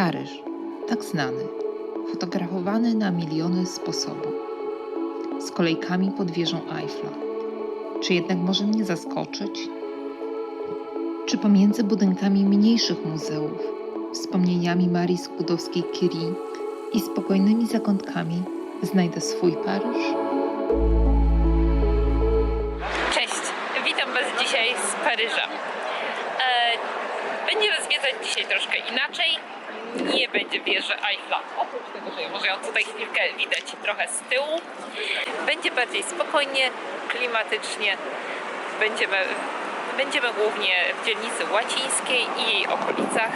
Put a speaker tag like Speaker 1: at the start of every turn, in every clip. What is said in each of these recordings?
Speaker 1: Paryż, tak znany, fotografowany na miliony sposobów, z kolejkami pod wieżą Eiffla. Czy jednak może mnie zaskoczyć? Czy pomiędzy budynkami mniejszych muzeów, wspomnieniami Marii Skłodowskiej-Curie i spokojnymi zakątkami znajdę swój Paryż?
Speaker 2: Cześć, witam Was dzisiaj z Paryża. Będziemy zwiedzać dzisiaj troszkę inaczej. Nie będzie wieży Eiffla, oprócz tego, że może ją tutaj chwilkę widać trochę z tyłu. Będzie bardziej spokojnie, klimatycznie. Będziemy głównie w dzielnicy Łacińskiej i jej okolicach.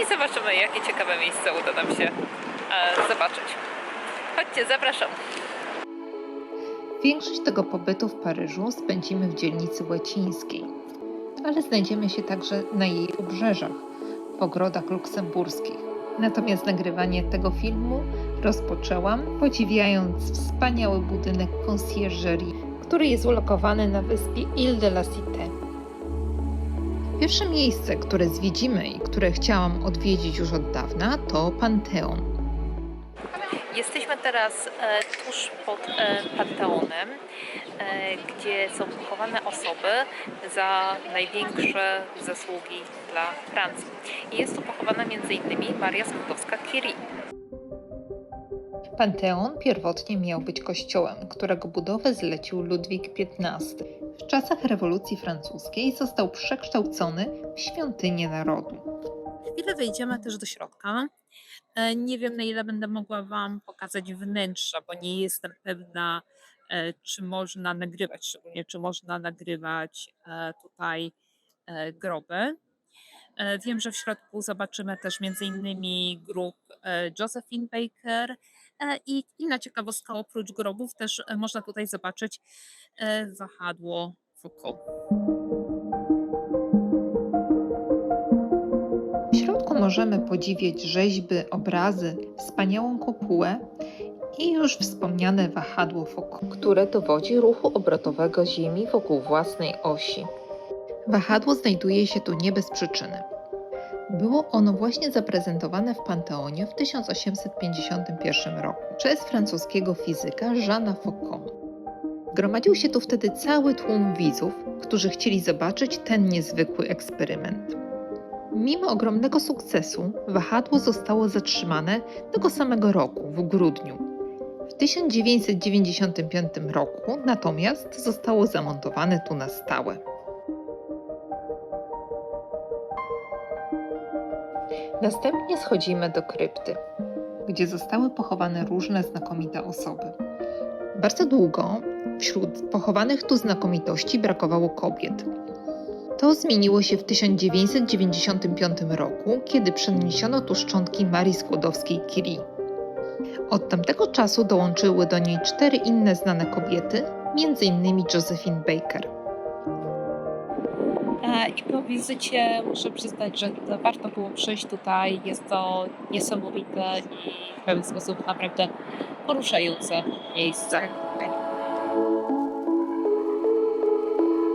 Speaker 2: I zobaczymy, jakie ciekawe miejsca uda nam się zobaczyć. Chodźcie, zapraszam.
Speaker 1: Większość tego pobytu w Paryżu spędzimy w dzielnicy Łacińskiej, ale znajdziemy się także na jej obrzeżach, w ogrodach luksemburskich. Natomiast nagrywanie tego filmu rozpoczęłam, podziwiając wspaniały budynek conciergerie, który jest ulokowany na wyspie Ile de la Cité. Pierwsze miejsce, które zwiedzimy i które chciałam odwiedzić już od dawna, to Panteon.
Speaker 2: Jesteśmy teraz tuż pod Panteonem, gdzie są pochowane osoby za największe zasługi dla Francji. I jest tu pochowana m.in. Maria Skłodowska-Curie.
Speaker 1: Panteon pierwotnie miał być kościołem, którego budowę zlecił Ludwik XV. W czasach rewolucji francuskiej został przekształcony w świątynię narodu.
Speaker 2: Chwilę wejdziemy też do środka. Nie wiem, na ile będę mogła Wam pokazać wnętrza, bo nie jestem pewna, czy można nagrywać, szczególnie czy można nagrywać tutaj groby. Wiem, że w środku zobaczymy też m.in. grób Josephine Baker i inna ciekawostka, oprócz grobów też można tutaj zobaczyć wahadło Foucault.
Speaker 1: W środku możemy podziwiać rzeźby, obrazy, wspaniałą kopułę i już wspomniane wahadło Foucault, które dowodzi ruchu obrotowego Ziemi wokół własnej osi. Wahadło znajduje się tu nie bez przyczyny. Było ono właśnie zaprezentowane w Panteonie w 1851 roku przez francuskiego fizyka Jeana Foucault. Gromadził się tu wtedy cały tłum widzów, którzy chcieli zobaczyć ten niezwykły eksperyment. Mimo ogromnego sukcesu, wahadło zostało zatrzymane tego samego roku, w grudniu. W 1995 roku natomiast zostało zamontowane tu na stałe. Następnie schodzimy do krypty, gdzie zostały pochowane różne znakomite osoby. Bardzo długo wśród pochowanych tu znakomitości brakowało kobiet. To zmieniło się w 1995 roku, kiedy przeniesiono tu szczątki Marii Skłodowskiej-Curie. Od tamtego czasu dołączyły do niej 4 inne znane kobiety, m.in. Josephine Baker.
Speaker 2: I po wizycie muszę przyznać, że warto było przyjść tutaj. Jest to niesamowite i w pewien sposób naprawdę poruszające miejsce.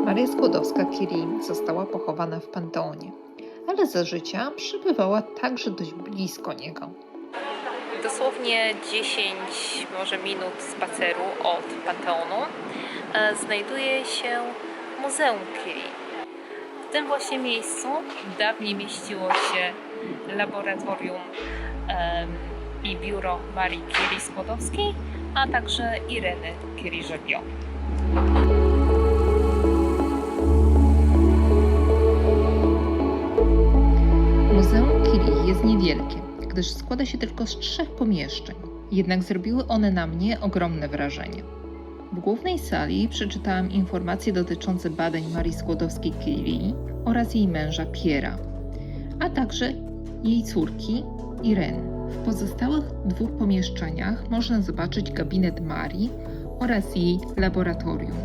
Speaker 1: Maria Skłodowska-Curie została pochowana w Panteonie, ale za życia przebywała także dość blisko niego.
Speaker 2: Dosłownie 10 może minut spaceru od Panteonu znajduje się Muzeum Curie. W tym właśnie miejscu dawniej mieściło się laboratorium i biuro Marii Curie-Skłodowskiej, a także Ireny Curie-Joliot.
Speaker 1: Muzeum Curie jest niewielkie, gdyż składa się tylko z 3 pomieszczeń. Jednak zrobiły one na mnie ogromne wrażenie. W głównej sali przeczytałam informacje dotyczące badań Marii Skłodowskiej-Curie oraz jej męża Pierre'a, a także jej córki Ireny. W pozostałych 2 pomieszczeniach można zobaczyć gabinet Marii oraz jej laboratorium.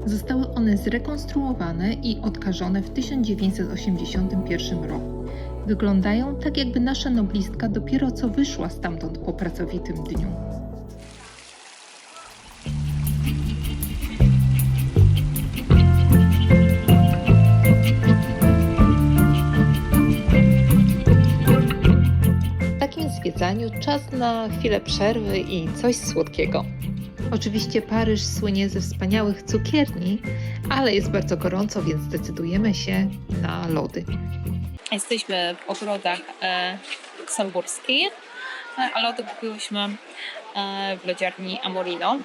Speaker 1: Zostały one zrekonstruowane i odkażone w 1981 roku. Wyglądają tak, jakby nasza noblistka dopiero co wyszła stamtąd po pracowitym dniu. zwiedzaniu czas na chwilę przerwy i coś słodkiego. Oczywiście Paryż słynie ze wspaniałych cukierni, ale jest bardzo gorąco, więc zdecydujemy się na lody.
Speaker 2: Jesteśmy w ogrodach luksemburskich, a lody kupiłyśmy w lodziarni Amorino.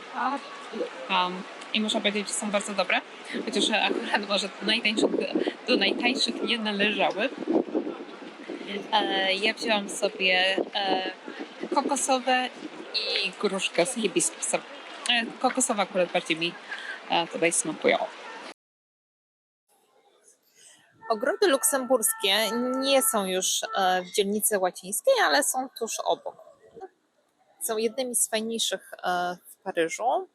Speaker 2: I można powiedzieć, że są bardzo dobre, chociaż akurat może do najtańszych nie należały. Ja wzięłam sobie kokosowe i gruszkę z hibiskusem. Kokosowe akurat bardziej mi tutaj smakują. Ogrody luksemburskie nie są już w dzielnicy łacińskiej, ale są tuż obok. Są jednymi z fajniejszych w Paryżu.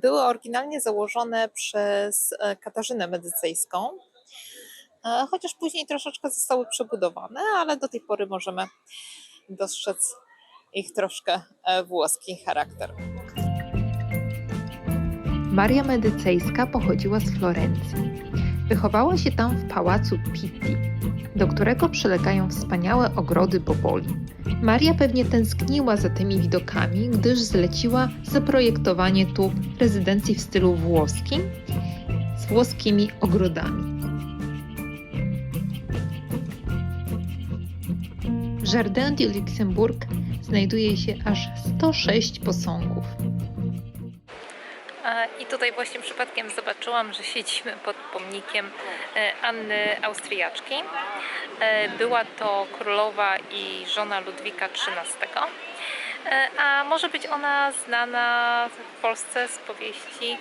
Speaker 2: Były oryginalnie założone przez Katarzynę Medycejską, chociaż później troszeczkę zostały przebudowane, ale do tej pory możemy dostrzec ich troszkę włoski charakter.
Speaker 1: Maria Medycejska pochodziła z Florencji. Wychowała się tam w pałacu Pitti, do którego przylegają wspaniałe ogrody Boboli. Maria pewnie tęskniła za tymi widokami, gdyż zleciła zaprojektowanie tu rezydencji w stylu włoskim z włoskimi ogrodami. Jardin du Luxembourg znajduje się aż 106 posągów.
Speaker 2: I tutaj właśnie przypadkiem zobaczyłam, że siedzimy pod pomnikiem Anny Austriaczki. Była to królowa i żona Ludwika XIII. A może być ona znana w Polsce z powieści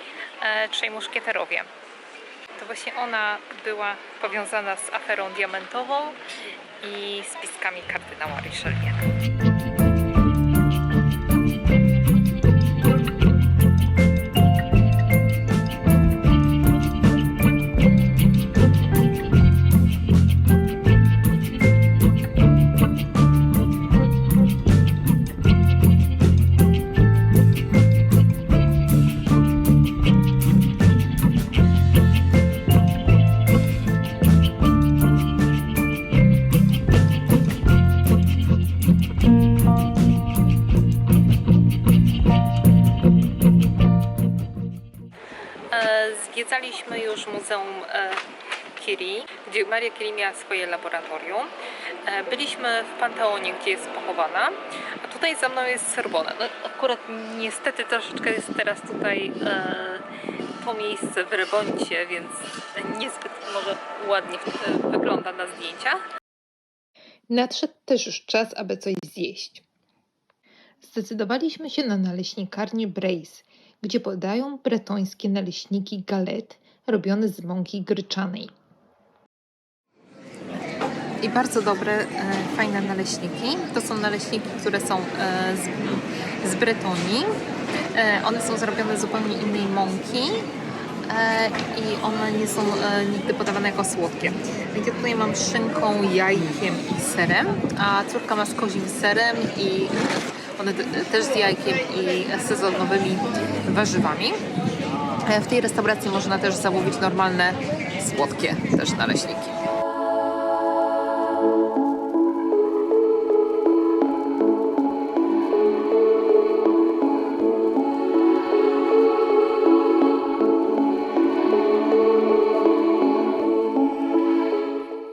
Speaker 2: Trzej Muszkieterowie. To właśnie ona była powiązana z aferą diamentową i spiskami kardynała Richelieu. Zwiedzaliśmy już Muzeum Curie, gdzie Maria Curie miała swoje laboratorium. Byliśmy w Panteonie, gdzie jest pochowana, a tutaj za mną jest Sorbona. No, akurat niestety troszeczkę jest teraz tutaj to miejsce w remoncie, więc niezbyt może ładnie wygląda na zdjęciach.
Speaker 1: Nadszedł też już czas, aby coś zjeść. Zdecydowaliśmy się na naleśnikarnię Brace, gdzie podają bretońskie naleśniki galette robione z mąki gryczanej.
Speaker 2: I bardzo dobre, fajne naleśniki. To są naleśniki, które są z Bretonii. One są zrobione z zupełnie innej mąki i one nie są nigdy podawane jako słodkie. Ja tutaj mam z szynką, jajkiem i serem, a córka ma z kozim serem i one też z jajkiem i sezonowymi warzywami. W tej restauracji można też zamówić normalne, słodkie też naleśniki.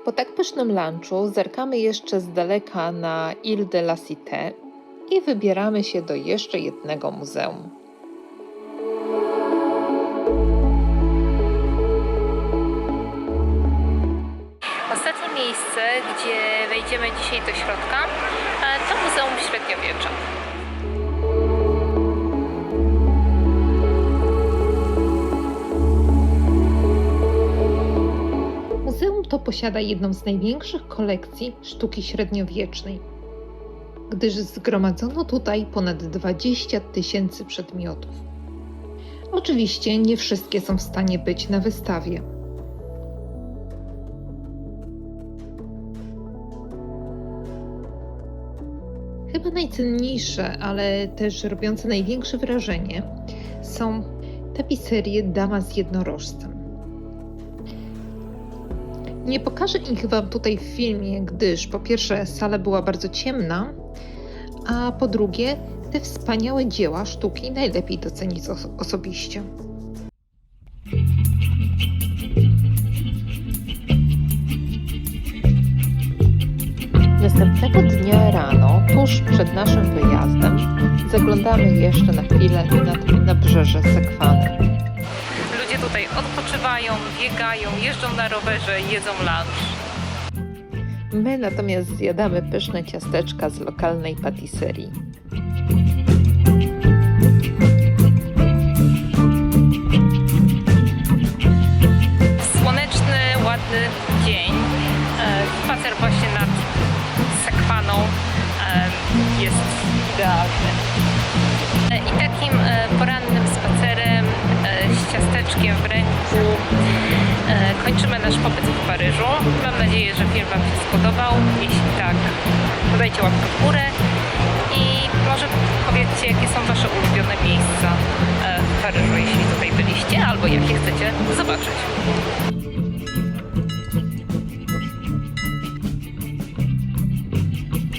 Speaker 1: Po tak pysznym lunchu zerkamy jeszcze z daleka na Ile de la Cité i wybieramy się do jeszcze jednego muzeum.
Speaker 2: Ostatnie miejsce, gdzie wejdziemy dzisiaj do środka, to Muzeum Średniowiecza.
Speaker 1: Muzeum to posiada jedną z największych kolekcji sztuki średniowiecznej, gdyż zgromadzono tutaj ponad 20 000 przedmiotów. Oczywiście nie wszystkie są w stanie być na wystawie. Chyba najcenniejsze, ale też robiące największe wrażenie są tapiserie Dama z jednorożcem. Nie pokażę ich Wam tutaj w filmie, gdyż po pierwsze sala była bardzo ciemna, a po drugie te wspaniałe dzieła sztuki najlepiej docenić osobiście. Następnego dnia rano, tuż przed naszym wyjazdem, zaglądamy jeszcze na chwilę nad nabrzeże Sekwany.
Speaker 2: Ludzie tutaj odpoczywają, biegają, jeżdżą na rowerze, jedzą lunch.
Speaker 1: My natomiast zjadamy pyszne ciasteczka z lokalnej patisserii.
Speaker 2: Słoneczny, ładny dzień. Spacer właśnie nad Sekwaną jest idealny. I takim porannym spacerem z ciasteczkiem w ręku kończymy nasz pobyt w Paryżu. Mam nadzieję, że film Wam się spodobał. Jeśli tak, to dajcie łapkę w górę i może powiedzcie, jakie są Wasze ulubione miejsca w Paryżu, jeśli tutaj byliście, albo jakie chcecie zobaczyć.